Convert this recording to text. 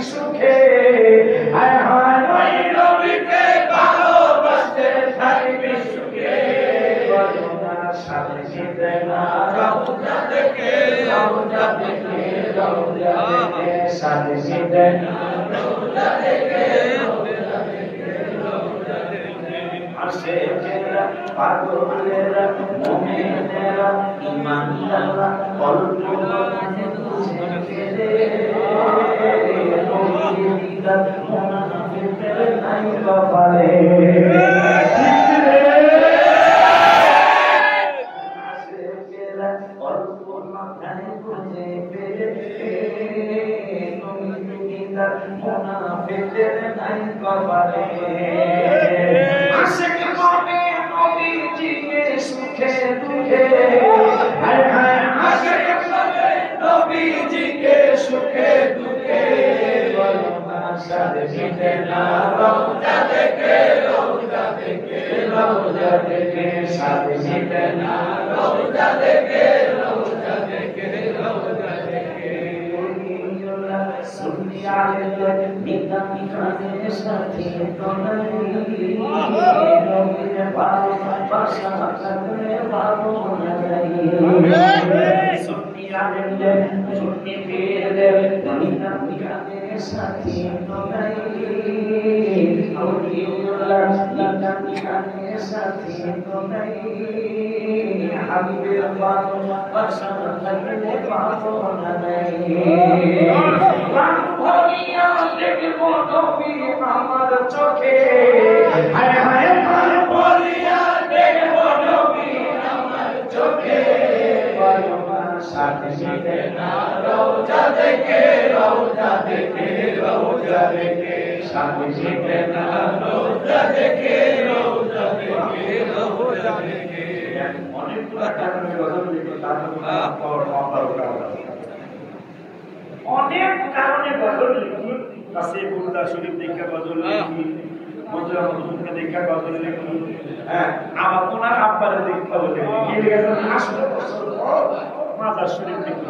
সুখে নবীকে ভালোবাসতে থাকবি সুখে সাথে রওজা দেখে রওজা দেখে রওজা দেখে সাথে রওজা দেখে রওজা দেখে রওজা দেখে আশিকেরা পাগলেরা মুমিনেরা ঈমানদাররা কলবুরা বুঝে ফেলে মুমিনরা মুনাফিকদের নাই কপালে আশিক হবে নবীজিকে সুখে দুঃখে আশিক হবে নবীজিকে সুখে দুঃখে সাথে না রওজা দেখে রওজা দেখে রওজা দেখে সাথে না রওজা দেখে রওজা দেখে রওজা দেখে সুনিয়া লে নিতা নিখানে সাথী তোলাই নবীর ভালোবাসা করে ভালো লাগাই সুনিয়া লে সুনি পেলে নিতা নিখানে সাথী তোলাই আউলিউল্লাহ নিতা নিখানে সাথী তোলাই হাবিবের ভালোবাসা করে ভালো লাগাই দেখবো নবী আমার চোখে হায় হায় প্রাণ বলিয়া দেখবো নবী আমার চোখে সাথে সাথে না রওজা দেখে রওজা দেখে রওজা দেখে সাথে সাথে না রওজা দেখে রওজা দেখে রওজা দেখে অনেকগুলা কারণে গজল লিখে তার অনেক কারণে গজল লিখি কাসিবুল্লাহ শরীফ দেখা গজল লিখি মজুরা মজুরকে দেখা গজল লিখি আমার ওনার আব্বারে দেখা গজল লিখি আসলে মাজার শরীফ লিখি